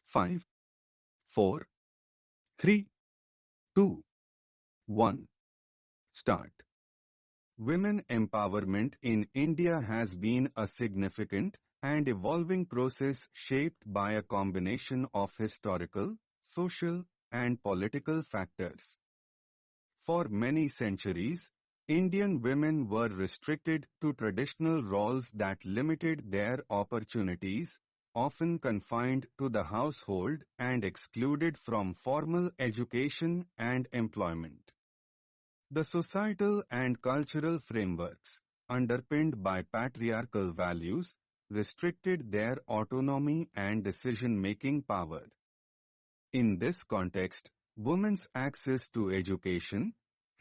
5, 4, 3, 2, 1. Start. Women empowerment in India has been a significant and evolving process shaped by a combination of historical, social, and political factors. For many centuries, Indian women were restricted to traditional roles that limited their opportunities, often confined to the household and excluded from formal education and employment. The societal and cultural frameworks, underpinned by patriarchal values, restricted their autonomy and decision-making power. In this context, women's access to education,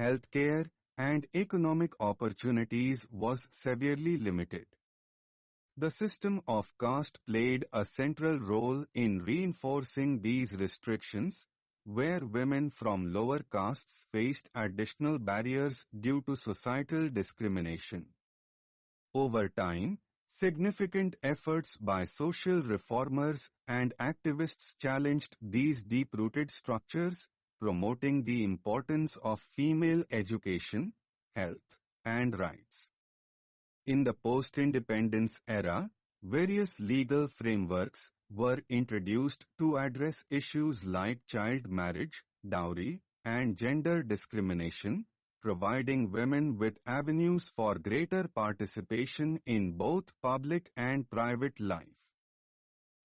healthcare, and economic opportunities was severely limited. The system of caste played a central role in reinforcing these restrictions, where women from lower castes faced additional barriers due to societal discrimination. Over time, significant efforts by social reformers and activists challenged these deep-rooted structures, promoting the importance of female education, health, and rights. In the post-independence era, various legal frameworks were introduced to address issues like child marriage, dowry, and gender discrimination, providing women with avenues for greater participation in both public and private life.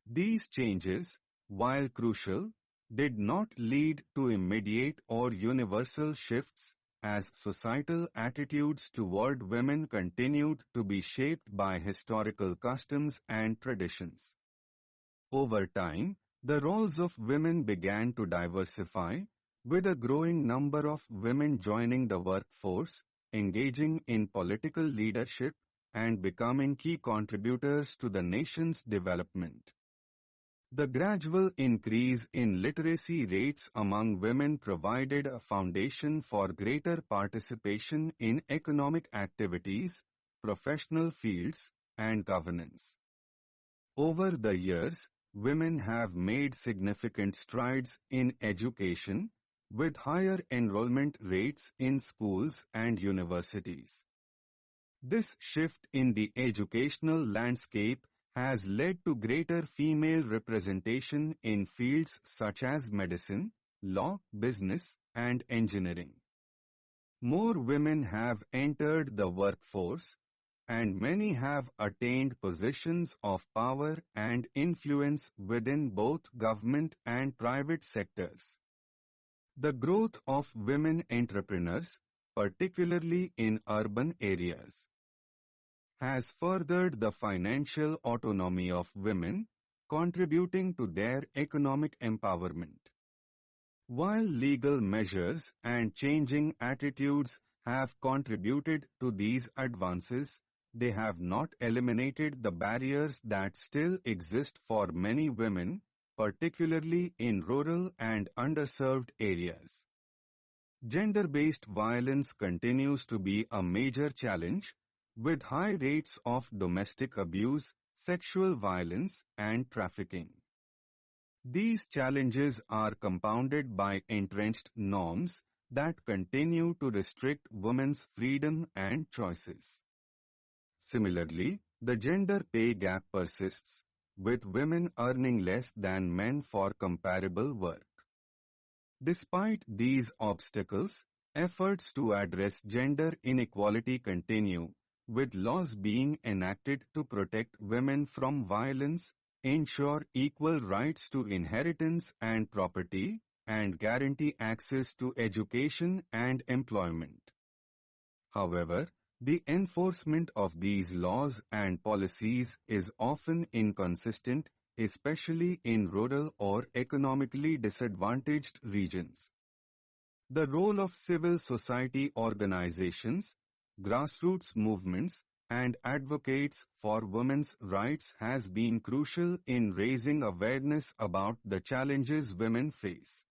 These changes, while crucial, did not lead to immediate or universal shifts, as societal attitudes toward women continued to be shaped by historical customs and traditions. Over time, the roles of women began to diversify, with a growing number of women joining the workforce, engaging in political leadership, and becoming key contributors to the nation's development. The gradual increase in literacy rates among women provided a foundation for greater participation in economic activities, professional fields, and governance. Over the years, women have made significant strides in education, with higher enrollment rates in schools and universities. This shift in the educational landscape has led to greater female representation in fields such as medicine, law, business, and engineering. More women have entered the workforce, and many have attained positions of power and influence within both government and private sectors. The growth of women entrepreneurs, particularly in urban areas, has furthered the financial autonomy of women, contributing to their economic empowerment. While legal measures and changing attitudes have contributed to these advances, they have not eliminated the barriers that still exist for many women, particularly in rural and underserved areas. Gender-based violence continues to be a major challenge, with high rates of domestic abuse, sexual violence, and trafficking. These challenges are compounded by entrenched norms that continue to restrict women's freedom and choices. Similarly, the gender pay gap persists, with women earning less than men for comparable work. Despite these obstacles, efforts to address gender inequality continue, with laws being enacted to protect women from violence, ensure equal rights to inheritance and property, and guarantee access to education and employment. However, the enforcement of these laws and policies is often inconsistent, especially in rural or economically disadvantaged regions. The role of civil society organizations, grassroots movements, and advocates for women's rights has been crucial in raising awareness about the challenges women face.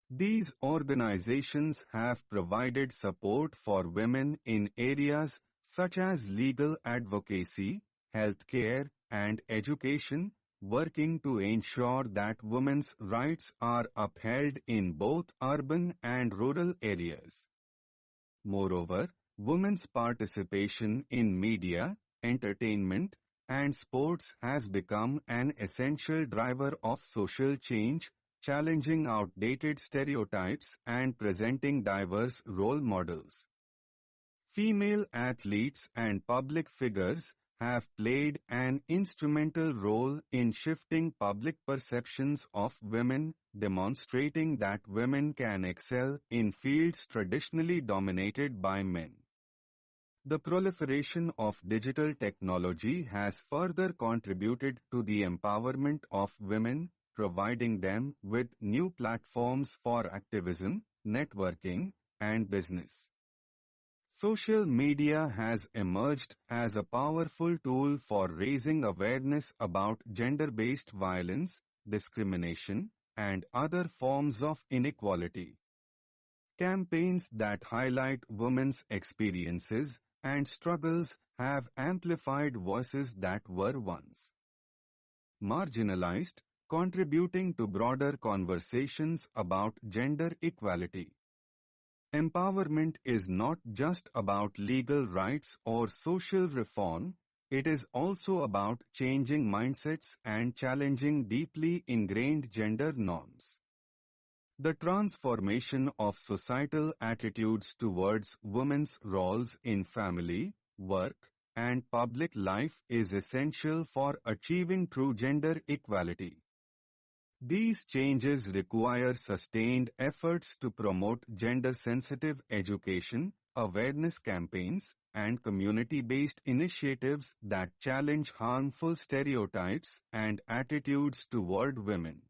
These organizations have provided support for women in areas such as legal advocacy, healthcare, and education, working to ensure that women's rights are upheld in both urban and rural areas. Moreover, women's participation in media, entertainment, and sports has become an essential driver of social change, challenging outdated stereotypes and presenting diverse role models. Female athletes and public figures have played an instrumental role in shifting public perceptions of women, demonstrating that women can excel in fields traditionally dominated by men. The proliferation of digital technology has further contributed to the empowerment of women, providing them with new platforms for activism, networking, and business. Social media has emerged as a powerful tool for raising awareness about gender-based violence, discrimination, and other forms of inequality. Campaigns that highlight women's experiences and struggles have amplified voices that were once marginalized, contributing to broader conversations about gender equality. Empowerment is not just about legal rights or social reform, it is also about changing mindsets and challenging deeply ingrained gender norms. The transformation of societal attitudes towards women's roles in family, work, and public life is essential for achieving true gender equality. These changes require sustained efforts to promote gender-sensitive education, awareness campaigns, and community-based initiatives that challenge harmful stereotypes and attitudes toward women.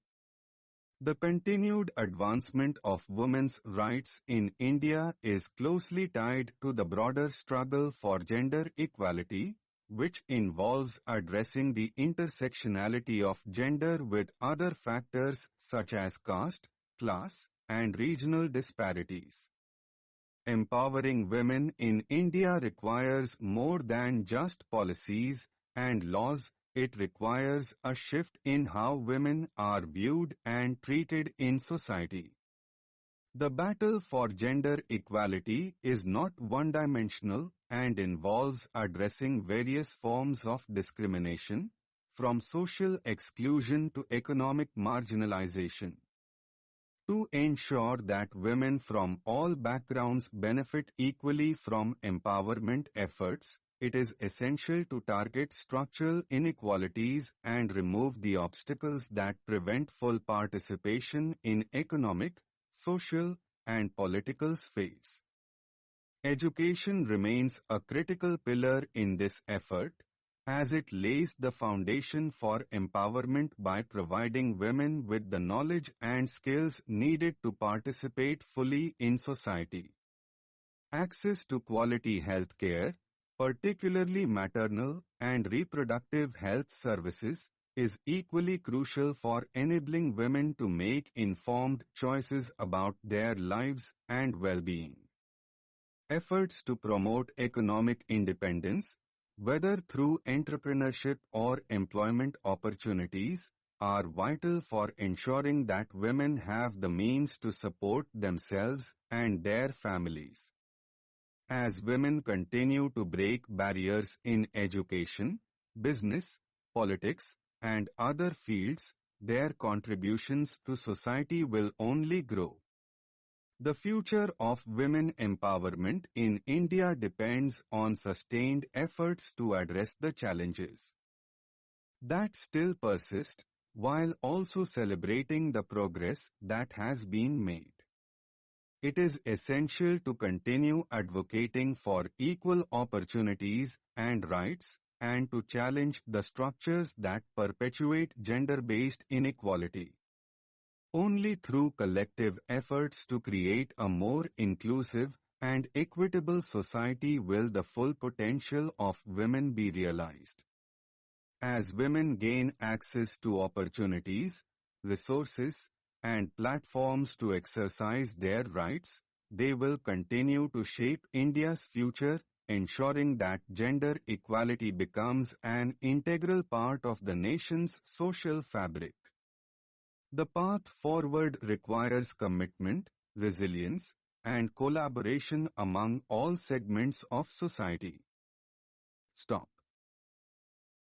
The continued advancement of women's rights in India is closely tied to the broader struggle for gender equality, which involves addressing the intersectionality of gender with other factors such as caste, class, and regional disparities. Empowering women in India requires more than just policies and laws. It requires a shift in how women are viewed and treated in society. The battle for gender equality is not one-dimensional and involves addressing various forms of discrimination, from social exclusion to economic marginalization. To ensure that women from all backgrounds benefit equally from empowerment efforts, it is essential to target structural inequalities and remove the obstacles that prevent full participation in economic, social, and political spheres. Education remains a critical pillar in this effort, as it lays the foundation for empowerment by providing women with the knowledge and skills needed to participate fully in society. Access to quality health care, particularly maternal and reproductive health services, is equally crucial for enabling women to make informed choices about their lives and well-being. Efforts to promote economic independence, whether through entrepreneurship or employment opportunities, are vital for ensuring that women have the means to support themselves and their families. As women continue to break barriers in education, business, politics, and other fields, their contributions to society will only grow. The future of women empowerment in India depends on sustained efforts to address the challenges that still persist, while also celebrating the progress that has been made. It is essential to continue advocating for equal opportunities and rights, and to challenge the structures that perpetuate gender-based inequality. Only through collective efforts to create a more inclusive and equitable society will the full potential of women be realized. As women gain access to opportunities, resources, and platforms to exercise their rights, they will continue to shape India's future, ensuring that gender equality becomes an integral part of the nation's social fabric. The path forward requires commitment, resilience, and collaboration among all segments of society. Stop.